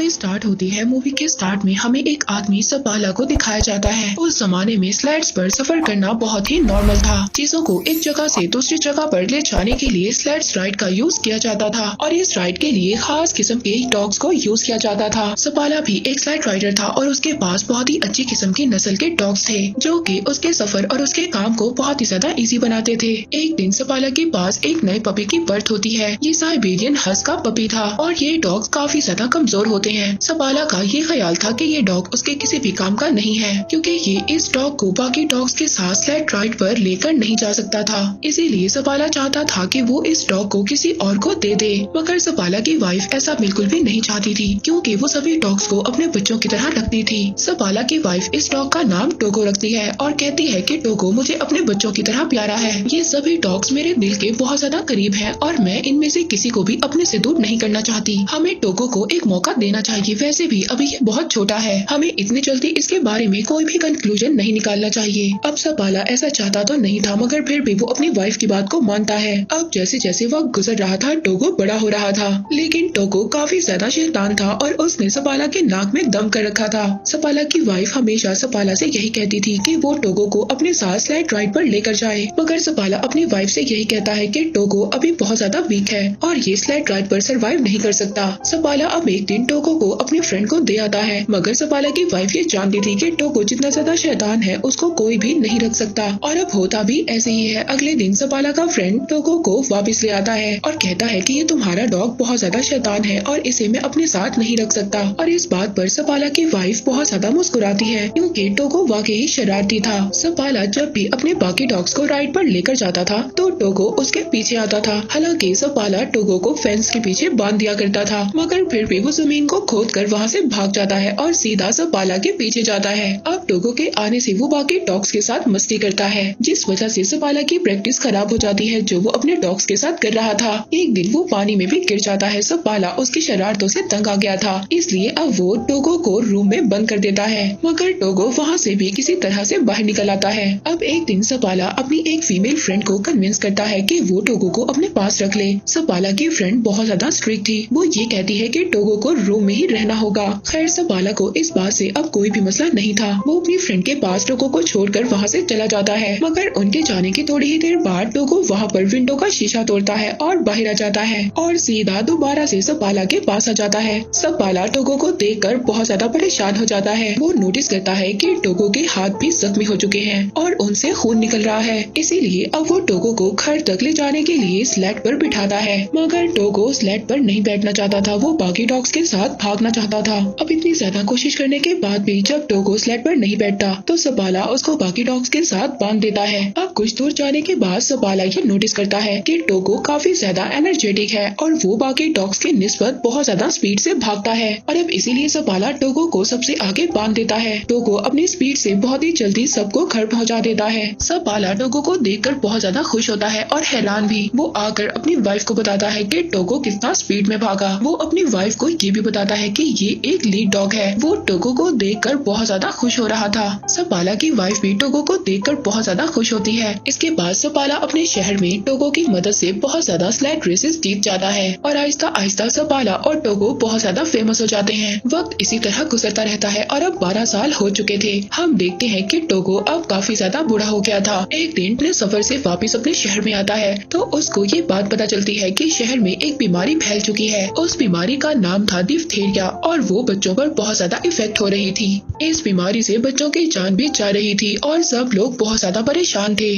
Movie start होती है। Movie के स्टार्ट में हमें एक आदमी सपाला को दिखाया जाता है। उस जमाने में स्लाइड्स पर सफर करना बहुत ही नॉर्मल था। चीजों को एक जगह से दूसरी जगह पर ले जाने के लिए स्लाइड्स राइड का यूज किया जाता था और इस राइड के लिए खास किस्म के डॉग्स को यूज किया जाता था। सपाला भी एक स्लाइड राइडर था और उसके पास बहुत ही अच्छी किस्म की नस्ल के डॉग्स थे जो कि उसके सफर और उसके काम को बहुत ही ज्यादा इजी बनाते थे। एक दिन सपाला के पास एक नए पपी की बर्थ होती है। ये साइबेरियन हस्क का पपी था और ये डॉग्स काफी ज्यादा कमजोर होते हैं। सपाला का ये ख्याल था कि ये डॉग उसके किसी भी काम का नहीं है क्योंकि ये इस डॉग को बाकी डॉग्स के साथ स्लाइड राइड पर लेकर नहीं जा सकता था। इसीलिए सपाला चाहता था कि वो इस डॉग को किसी और को दे दे, मगर सपाला की वाइफ ऐसा बिल्कुल भी नहीं चाहती थी क्योंकि वो सभी डॉग्स को अपने बच्चों की तरह रखती थी। सपाला की वाइफ इस डॉग का नाम टोगो रखती है और कहती है कि टोगो मुझे अपने बच्चों की तरह प्यारा है। ये सभी डॉग्स मेरे दिल के बहुत ज्यादा करीब है और मैं इनमें से किसी को भी अपने से दूर नहीं करना चाहती। हमें टोगो को एक मौका देना चाहिए। वैसे भी अभी ये बहुत छोटा है, हमें इतनी जल्दी इसके बारे में कोई भी कंक्लूजन नहीं निकालना चाहिए। अब सपाला ऐसा चाहता तो नहीं था मगर फिर भी वो अपनी वाइफ की बात को मानता है। अब जैसे जैसे वक्त गुजर रहा था टोगो बड़ा हो रहा था, लेकिन टोगो काफी ज्यादा शैतान था और उसने सपाला के नाक में दम कर रखा था। सपाला की वाइफ हमेशा सपाला से यही कहती थी कि वो टोगो को अपने साथ स्लाइड राइड पर लेकर जाए, मगर सपाला अपनी वाइफ से यही कहता है कि टोगो अभी बहुत ज्यादा वीक है और ये स्लाइड राइड पर सरवाइव नहीं कर सकता। सपाला अब एक दिन टोगो को अपने फ्रेंड को दे आता है, मगर सपाला की वाइफ ये जानती थी कि टोगो जितना ज्यादा शैतान है उसको कोई भी नहीं रख सकता और अब होता भी ऐसे ही है। अगले दिन सपाला का फ्रेंड टोगो को वापस ले आता है और कहता है कि ये तुम्हारा डॉग बहुत ज्यादा शैतान है और इसे मैं अपने साथ नहीं रख सकता। और इस बात पर सपाला की वाइफ बहुत ज्यादा मुस्कुराती है क्योंकि टोगो वाकई शरारती था। सपाला जब भी अपने बाकी डॉग्स को राइड पर लेकर जाता था तो टोगो उसके पीछे आता था। हालांकि सपाला टोगो को फेंस के पीछे बांध दिया करता था, मगर फिर भी वो जमीन को खोद कर वहाँ से भाग जाता है और सीधा सपाला के पीछे जाता है। अब टोगो के आने से वो बाकी डॉग्स के साथ मस्ती करता है, जिस वजह से सपाला की प्रैक्टिस खराब हो जाती है जो वो अपने डॉग्स के साथ कर रहा था। एक दिन वो पानी में भी गिर जाता है। सपाला उसकी शरारतों से तंग आ गया था, इसलिए अब वो टोगो को रूम में बंद कर देता है, मगर टोगो वहाँ से भी किसी तरह से बाहर निकल आता है। अब एक दिन सपाला अपनी एक फीमेल फ्रेंड को कन्विंस करता है कि वो टोगो को अपने पास रख ले। सपाला की फ्रेंड बहुत ज्यादा स्ट्रिक्ट थी, वो ये कहती है कि टोगो को रूम में ही रहना होगा। खैर सपाला को इस बात से अब कोई भी मसला नहीं था। वो अपनी फ्रेंड के पास टोगो को छोड़कर वहाँ से चला जाता है, मगर उनके जाने की थोड़ी ही देर बाद टोगो वहाँ पर विंडो का शीशा तोड़ता है और बाहर आ जाता है और सीधा दोबारा से सपाला के पास आ जाता है। सपाला टोगो को देखकर बहुत ज्यादा परेशान हो जाता है। वो नोटिस करता है कि टोगो के हाथ भी जख्मी हो चुके हैं और उनसे खून निकल रहा है, इसीलिए अब वो टोगो को घर तक ले जाने के लिए स्लेड पर बिठाता है, मगर टोगो स्लेड पर नहीं बैठना चाहता था। वो बाकी डॉग्स के साथ भागना चाहता था। अब इतनी ज्यादा कोशिश करने के बाद भी जब टोगो स्लेड पर नहीं बैठता तो सपाला उसको बाकी डॉग्स के साथ बांध देता है। अब कुछ दूर जाने के बाद सपाला ये नोटिस करता है कि टोगो काफी ज्यादा एनर्जेटिक है और वो बाकी डॉग्स के निस्बत बहुत ज्यादा स्पीड से भागता है और अब इसीलिए सपाला टोगो को सबसे आगे बांध देता है। टोगो अपनी स्पीड से बहुत ही जल्दी सबको घर पहुंचा देता है। सपाला टोगो को देखकर बहुत ज्यादा खुश होता है और हैरान भी। वो आकर अपनी वाइफ को बताता है कि टोगो कितना स्पीड में भागा। वो अपनी वाइफ को ये भी बताता है कि ये एक लीड डॉग है। वो टोगो को देखकर बहुत ज्यादा खुश हो रहा था। सपाला की वाइफ भी टोगो को देखकर बहुत ज्यादा खुश होती है। इसके बाद सपाला अपने शहर में टोगो की मदद से बहुत ज्यादा स्लाइड रेसेस जीत जाता है और आहिस्ता आहिस्ता सपाला और टोगो बहुत ज्यादा फेमस हो जाते हैं। वक्त इसी तरह गुजरता रहता है और अब 12 साल हो चुके थे। हम देखते हैं कि टोगो अब काफी ज्यादा बूढ़ा हो गया था। एक दिन अपने सफर से वापस अपने शहर में आता है तो उसको ये बात पता चलती है कि शहर में एक बीमारी फैल चुकी है। उस बीमारी का नाम था डिप्थीरिया और वो बच्चों पर बहुत ज्यादा इफेक्ट हो रही थी। इस बीमारी से बच्चों की जान भी जा रही थी और सब लोग बहुत ज्यादा परेशान थे।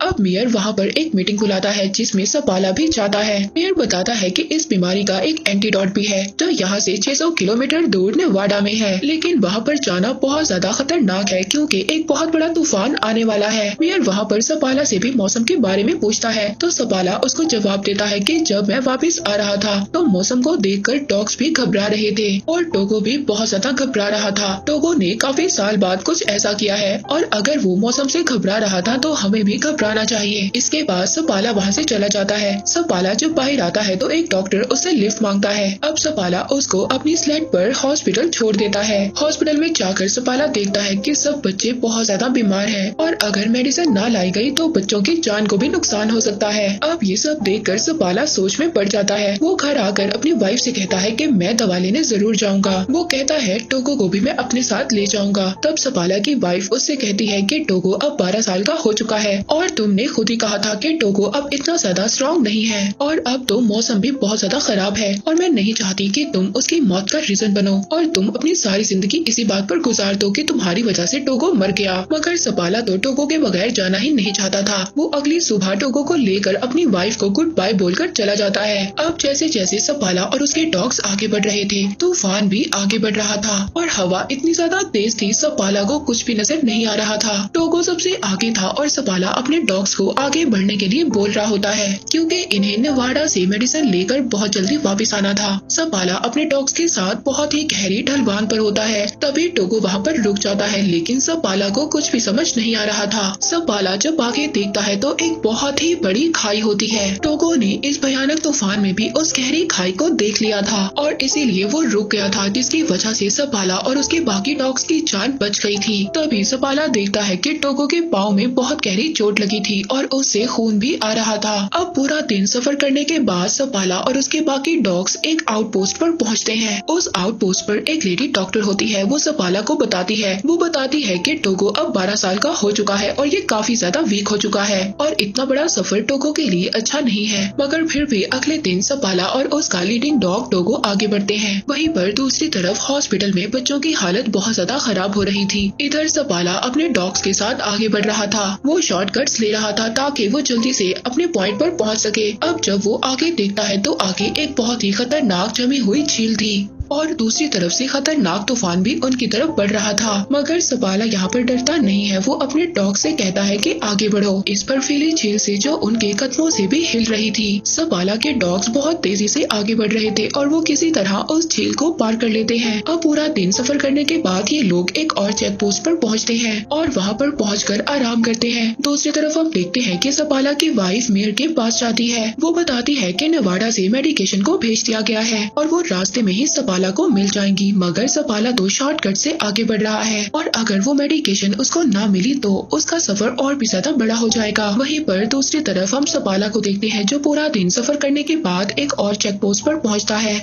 अब मेयर वहाँ पर एक मीटिंग बुलाता है जिसमें सपाला भी जाता है। मेयर बताता है कि इस बीमारी का एक एंटीडोट भी है जो यहाँ से 600 किलोमीटर दूर नेवाडा में है, लेकिन वहाँ पर जाना बहुत ज्यादा खतरनाक है क्योंकि एक बहुत बड़ा तूफान आने वाला है। मेयर वहाँ पर सपाला से भी मौसम के बारे में पूछता है तो सपाला उसको जवाब देता है कि जब मैं वापस आ रहा था तो मौसम को देखकर डॉग्स भी घबरा रहे थे और टोगो भी बहुत ज्यादा घबरा रहा था। टोगो ने काफी साल बाद कुछ ऐसा किया है और अगर वो मौसम से घबरा रहा था तो हमें भी घबरा उड़ाना चाहिए। इसके बाद सपाला वहाँ से चला जाता है। सपाला जब बाहर आता है तो एक डॉक्टर उससे लिफ्ट मांगता है। अब सपाला उसको अपनी स्लेड पर हॉस्पिटल छोड़ देता है। हॉस्पिटल में जाकर सपाला देखता है कि सब बच्चे बहुत ज्यादा बीमार हैं और अगर मेडिसिन ना लाई गई तो बच्चों की जान को भी नुकसान हो सकता है। अब ये सब देखकर सपाला सोच में पड़ जाता है। वो घर आकर अपनी वाइफ से कहता है कि मैं दवा लेने जरूर जाऊंगा। वो कहता है टोगो को भी मैं अपने साथ ले जाऊंगा। तब सपाला की वाइफ उससे कहती है कि टोगो अब 12 साल का हो चुका है और तुमने खुद ही कहा था कि टोगो अब इतना ज्यादा स्ट्रॉन्ग नहीं है और अब तो मौसम भी बहुत ज्यादा खराब है और मैं नहीं चाहती कि तुम उसकी मौत का रीजन बनो और तुम अपनी सारी जिंदगी इसी बात पर गुजार दो कि तुम्हारी वजह से टोगो मर गया। मगर सपाला तो टोगो के बगैर जाना ही नहीं चाहता था। वो अगली सुबह टोगो को लेकर अपनी वाइफ को गुड बाय बोलकर चला जाता है। अब जैसे जैसे सपाला और उसके डॉग्स आगे बढ़ रहे थे, तूफान भी आगे बढ़ रहा था और हवा इतनी ज्यादा तेज थी सपाला को कुछ भी नजर नहीं आ रहा था। टोगो सबसे आगे था और सपाला अपने डॉग्स को आगे बढ़ने के लिए बोल रहा होता है क्योंकि इन्हें नेवाडा से मेडिसिन लेकर बहुत जल्दी वापस आना था। सपाला अपने डॉग्स के साथ बहुत ही गहरी ढलवान पर होता है। तभी टोगो वहाँ पर रुक जाता है लेकिन सपाला को कुछ भी समझ नहीं आ रहा था। सपाला जब आगे देखता है तो एक बहुत ही बड़ी खाई होती है। टोगो ने इस भयानक तूफान में भी उस गहरी खाई को देख लिया था और इसीलिए वो रुक गया था, जिसकी वजह से सपाला और उसके बाकी डॉग्स की जान बच गई थी। तभी सपाला देखता है कि टोगो के पाँव में बहुत गहरी चोट लगी थी और उससे खून भी आ रहा था। अब पूरा दिन सफर करने के बाद सपाला और उसके बाकी डॉग्स एक आउटपोस्ट पर पहुंचते हैं। उस आउटपोस्ट पर एक लेडी डॉक्टर होती है। वो सपाला को बताती है कि टोगो अब 12 साल का हो चुका है और ये काफी ज्यादा वीक हो चुका है और इतना बड़ा सफर टोगो के लिए अच्छा नहीं है। मगर फिर भी अगले दिन सपाला और उसका लीडिंग डॉग टोगो आगे बढ़ते हैं। वहीं पर दूसरी तरफ हॉस्पिटल में बच्चों की हालत बहुत ज्यादा खराब हो रही थी। इधर सपाला अपने डॉग्स के साथ आगे बढ़ रहा था। वो शॉर्टकट्स ले रहा था ताकि वो जल्दी से अपने पॉइंट पर पहुंच सके। अब जब वो आगे देखता है तो आगे एक बहुत ही खतरनाक जमी हुई झील थी और दूसरी तरफ से खतरनाक तूफान भी उनकी तरफ बढ़ रहा था। मगर सपाला यहाँ पर डरता नहीं है। वो अपने डॉग से कहता है कि आगे बढ़ो इस बर्फीली झील से जो उनके कदमों से भी हिल रही थी। सपाला के डॉग्स बहुत तेजी से आगे बढ़ रहे थे और वो किसी तरह उस झील को पार कर लेते हैं। अब पूरा दिन सफर करने के बाद ये लोग एक और चेक पोस्ट पर पहुँचते हैं और वहाँ पर पहुँचकर आराम करते हैं। दूसरी तरफ हम देखते हैं कि सपाला की वाइफ मेयर के पास जाती है। वो बताती है कि नेवाडा से मेडिकेशन को भेज दिया गया है और वो रास्ते में ही सपाला को मिल जाएंगी। मगर सपाला तो शॉर्टकट से आगे बढ़ रहा है और अगर वो मेडिकेशन उसको ना मिली तो उसका सफर और भी ज्यादा बड़ा हो जाएगा। वहीं पर दूसरी तरफ हम सपाला को देखते हैं जो पूरा दिन सफर करने के बाद एक और चेक पोस्ट पर पहुंचता है।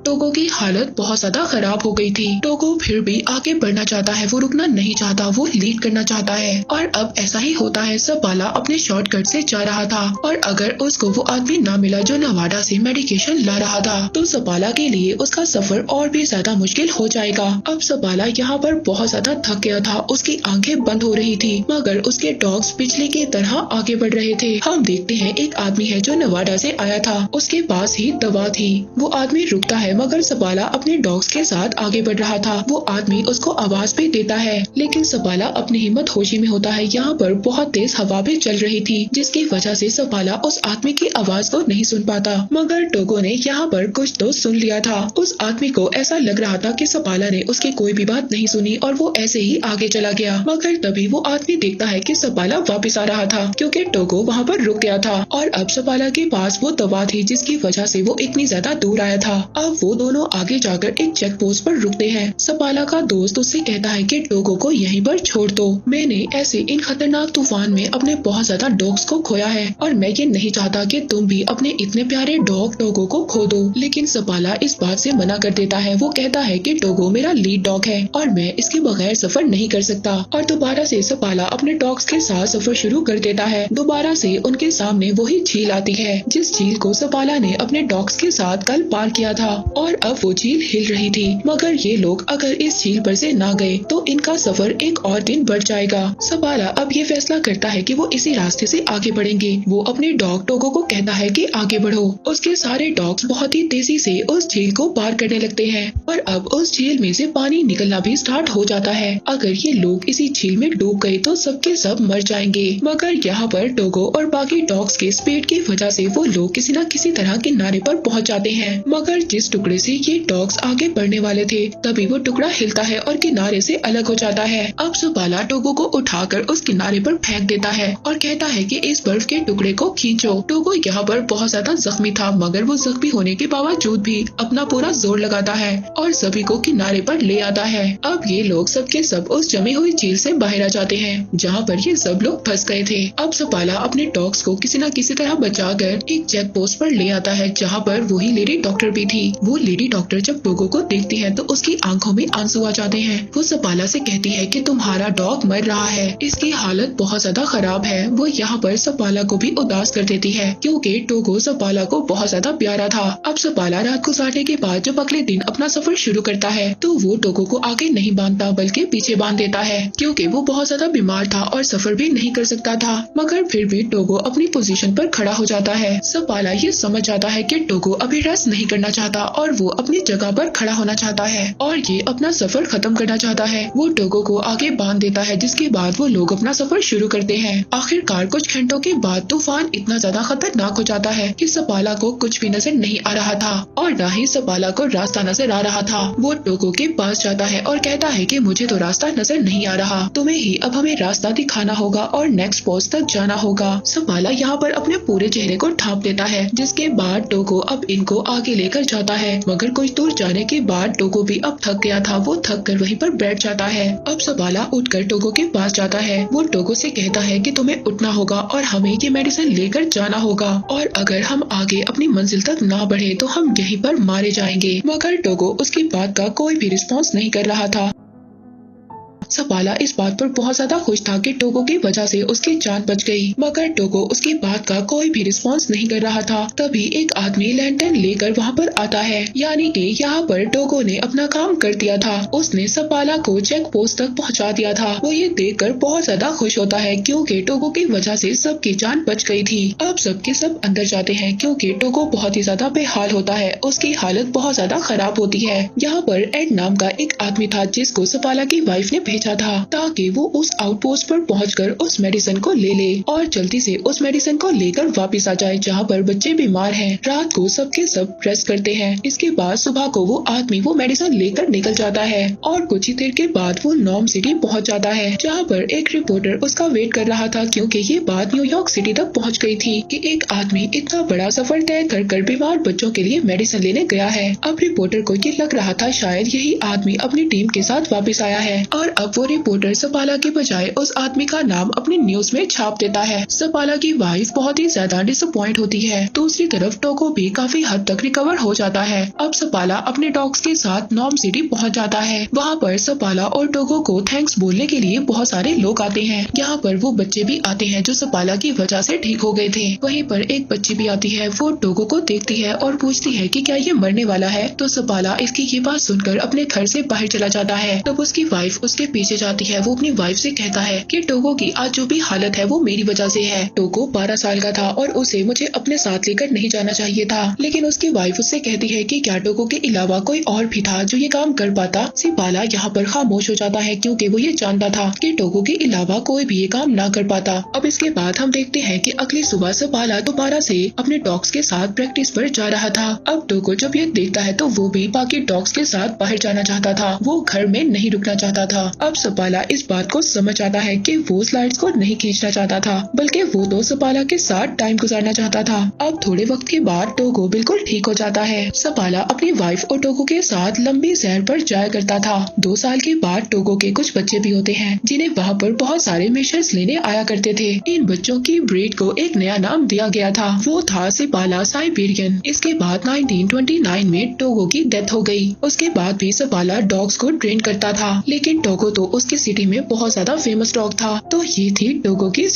टोगो की हालत बहुत ज्यादा खराब हो गई थी। टोगो फिर भी आगे बढ़ना चाहता है। वो रुकना नहीं चाहता, वो लीड करना चाहता है और अब ऐसा ही होता है। सपाला अपने शॉर्टकट से जा रहा था और अगर उसको वो आदमी ना मिला जो नेवाडा से मेडिकेशन ला रहा था तो सपाला के लिए उसका सफर और भी ज्यादा मुश्किल हो जाएगा। अब सपाला यहाँ पर बहुत ज्यादा थक गया था। उसकी आंखें बंद हो रही थी मगर उसके डॉग्स बिजली की तरह आगे बढ़ रहे थे। हम देखते हैं एक आदमी है जो नेवाडा से आया था। उसके पास ही दवा थी। वो आदमी रुकता है मगर सपाला अपने डॉग्स के साथ आगे बढ़ रहा था। वो आदमी उसको आवाज भी देता है लेकिन सपाला अपनी हिम्मत होशी में होता है। यहाँ पर बहुत तेज हवा भी चल रही थी जिसकी वजह से सपाला उस आदमी की आवाज को नहीं सुन पाता। मगर टोगो ने यहाँ पर कुछ तो सुन लिया था। उस आदमी को ऐसा लग रहा था कि सपाला ने उसकी कोई भी बात नहीं सुनी और वो ऐसे ही आगे चला गया। मगर तभी वो आदमी देखता है कि सपाला वापस आ रहा था क्योंकि टोगो वहाँ पर रुक गया था और अब सपाला के पास वो दवा थी जिसकी वजह से वो इतनी ज्यादा दूर आया था। अब वो दोनों आगे जाकर एक चेक पोस्ट पर रुकते हैं। सपाला का दोस्त उससे कहता है कि टोगो को यहीं पर छोड़ दो। मैंने ऐसे इन खतरनाक तूफान में अपने बहुत ज्यादा डॉग्स को खोया है और मैं ये नहीं चाहता कि तुम भी अपने इतने प्यारे डॉग टोगो को खो दो। लेकिन सपाला इस बात से मना कर देता है। वो कहता है कि टोगो मेरा लीड डॉग है और मैं इसके बगैर सफर नहीं कर सकता। और दोबारा से सपाला अपने डॉग्स के साथ सफर शुरू कर देता है। दोबारा से उनके सामने वही झील आती है जिस झील को सपाला ने अपने डॉग्स के साथ कल पार किया था और अब वो झील हिल रही थी। मगर ये लोग अगर इस झील पर से ना गए तो इनका सफर एक और दिन बढ़ जाएगा। सपाला अब ये फैसला करता है कि वो इसी रास्ते से आगे बढ़ेंगे। वो अपने डॉग टोगो को कहता है कि आगे बढ़ो। उसके सारे डॉग्स बहुत ही तेजी से उस झील को पार करने लगते हैं और अब उस झील में से पानी निकलना भी स्टार्ट हो जाता है। अगर ये लोग इसी झील में डूब गए तो सबके सब मर जाएंगे। मगर यहाँ पर टोगो और बाकी डॉग्स के स्पीड की वजह से वो लोग किसी न किसी तरह किनारे पर पहुँच जाते हैं। मगर जिस टुकड़े से ये डॉग्स आगे बढ़ने वाले थे, तभी वो टुकड़ा हिलता है और किनारे से अलग हो जाता है। अब सपाला टोगो को उठाकर उस किनारे पर फेंक देता है और कहता है कि इस बर्फ के टुकड़े को खींचो। टोगो यहाँ पर बहुत ज्यादा जख्मी था, मगर वो जख्मी होने के बावजूद भी अपना पूरा जोर लगाता है और सभी को किनारे पर ले आता है। अब ये लोग सबके सब उस जमी हुई झील से बाहर आ जाते हैं, जहाँ पर ये सब लोग फंस गए थे। अब सपाला अपने डॉग्स को किसी न किसी तरह बचाकर एक चेक पोस्ट पर ले आता है, जहाँ पर वही लेडी डॉक्टर भी थी। वो लेडी डॉक्टर जब टोगो को देखती है तो उसकी आंखों में आंसू आ जाते हैं। वो सपाला से कहती है कि तुम्हारा डॉग मर रहा है, इसकी हालत बहुत ज्यादा खराब है। वो यहाँ पर सपाला को भी उदास कर देती है, क्योंकि टोगो सपाला को बहुत ज्यादा प्यारा था। अब सपाला रात गुजारने के बाद जब अगले दिन अपना सफर शुरू करता है तो वो टोगो को आगे नहीं बांधता बल्कि पीछे बांध देता है, क्योंकि वो बहुत ज्यादा बीमार था और सफर भी नहीं कर सकता था। मगर फिर भी टोगो अपनी पोजीशन पर खड़ा हो जाता है। सपाला ये समझ जाता है कि टोगो अभी रेस्ट नहीं करना चाहता और वो अपनी जगह पर खड़ा होना चाहता है और ये अपना सफर खत्म करना चाहता है। वो टोगो को आगे बांध देता है, जिसके बाद वो लोग अपना सफर शुरू करते हैं। आखिरकार कुछ घंटों के बाद तूफान इतना ज्यादा खतरनाक हो जाता है कि सपाला को कुछ भी नजर नहीं आ रहा था और न ही सपाला को रास्ता नजर आ रहा था। वो टोगो के पास जाता है और कहता है कि मुझे तो रास्ता नजर नहीं आ रहा, तुम्हें ही अब हमें रास्ता दिखाना होगा और नेक्स्ट पोस्ट तक जाना होगा। सपाला यहाँ पर अपने पूरे चेहरे को ढांप देता है, जिसके बाद टोगो अब इनको आगे लेकर जाता है। मगर कुछ दूर जाने के बाद टोगो भी अब थक गया था, वो थक कर वहीं पर बैठ जाता है। अब सपाला उठकर टोगो के पास जाता है। वो टोगो से कहता है कि तुम्हें उठना होगा और हमें ये मेडिसिन लेकर जाना होगा, और अगर हम आगे अपनी मंजिल तक ना बढ़े तो हम यहीं पर मारे जाएंगे। मगर टोगो उसकी बात का कोई भी रिस्पॉन्स नहीं कर रहा था। सपाला इस बात पर बहुत ज्यादा खुश था कि टोगो की वजह से उसकी जान बच गई, मगर टोगो उसकी बात का कोई भी रिस्पॉन्स नहीं कर रहा था। तभी एक आदमी लैंटर्न लेकर वहाँ पर आता है, यानी कि यहाँ पर टोगो ने अपना काम कर दिया था। उसने सपाला को चेक पोस्ट तक पहुँचा दिया था। वो ये देखकर बहुत ज्यादा खुश होता है, क्योंकि टोगो की वजह से सबकी जान बच गई थी। अब सबके सब अंदर जाते हैं, क्योंकि टोगो बहुत ही ज्यादा बेहाल होता है, उसकी हालत बहुत ज्यादा खराब होती है। यहाँ पर एड नाम का एक आदमी था, जिसको सपाला की वाइफ ने भेजा था ताकि वो उस आउटपोस्ट पर पहुंचकर उस मेडिसिन को ले ले और जल्दी से उस मेडिसिन को लेकर वापस आ जाए, जहाँ पर बच्चे बीमार हैं। रात को सबके सब रेस्ट करते हैं। इसके बाद सुबह को वो आदमी वो मेडिसिन लेकर निकल जाता है और कुछ ही देर के बाद वो नॉर्म सिटी पहुंच जाता है, जहाँ पर एक रिपोर्टर उसका वेट कर रहा था, क्योंकि ये बात न्यूयॉर्क सिटी तक पहुँच गई थी कि एक आदमी इतना बड़ा सफर तय कर बीमार बच्चों के लिए मेडिसिन लेने गया है। अब रिपोर्टर को ये लग रहा था शायद यही आदमी अपनी टीम के साथ वापस आया है, और अब वो रिपोर्टर सपाला के बजाय उस आदमी का नाम अपनी न्यूज में छाप देता है। सपाला की वाइफ बहुत ही ज्यादा डिसअपॉइंट होती है। दूसरी तरफ टोगो भी काफी हद तक रिकवर हो जाता है। अब सपाला अपने डॉग्स के साथ नॉर्म सिटी पहुंच जाता है। वहाँ पर सपाला और टोगो को थैंक्स बोलने के लिए बहुत सारे लोग आते हैं। यहाँ पर वो बच्चे भी आते हैं जो सपाला की वजह से ठीक हो गए थे। वहीं पर एक बच्ची भी आती है, वो टोगो को देखती है और पूछती है कि क्या ये मरने वाला है। तो सपाला इसकी ये बात सुनकर अपने घर से बाहर चला जाता है। तब उसकी वाइफ उसके पीछे जाती है। वो अपनी वाइफ से कहता है कि टोगो की आज जो भी हालत है वो मेरी वजह से है। टोगो 12 साल का था और उसे मुझे अपने साथ लेकर नहीं जाना चाहिए था, लेकिन उसकी वाइफ उससे कहती है कि क्या टोगो के अलावा कोई और भी था जो ये काम कर पाता। सपाला यहाँ पर खामोश हो जाता है, क्योंकि वो ये जानता था कि टोगो के अलावा कोई भी ये काम ना कर पाता। अब इसके बाद हम देखते हैं कि अगली सुबह सपाला दोबारा से अपने डॉग्स के साथ प्रैक्टिस पर जा रहा था। अब टोगो जब ये देखता है तो वो भी बाकी डॉग्स के साथ बाहर जाना चाहता था, वो घर में नहीं रुकना चाहता था। अब सपाला इस बात को समझ आता है कि वो स्लाइड्स को नहीं खींचना चाहता था, बल्कि वो तो सपाला के साथ टाइम गुजारना चाहता था। अब थोड़े वक्त के बाद टोगो बिल्कुल ठीक हो जाता है। सपाला अपनी वाइफ और टोगो के साथ लंबी सैर पर जाया करता था। 2 साल के बाद टोगो के कुछ बच्चे भी होते हैं, जिन्हें वहाँ पर बहुत सारे मिशंस लेने आया करते थे। इन बच्चों की ब्रीड को एक नया नाम दिया गया था, वो था सपाला साइबेरियन। इसके बाद 1929 में टोगो की डेथ हो गई। उसके बाद भी सपाला डॉग्स को ट्रेन करता था, लेकिन टोगो तो उसकी सिटी में बहुत ज्यादा फेमस डॉग था। तो ये थी टोगो की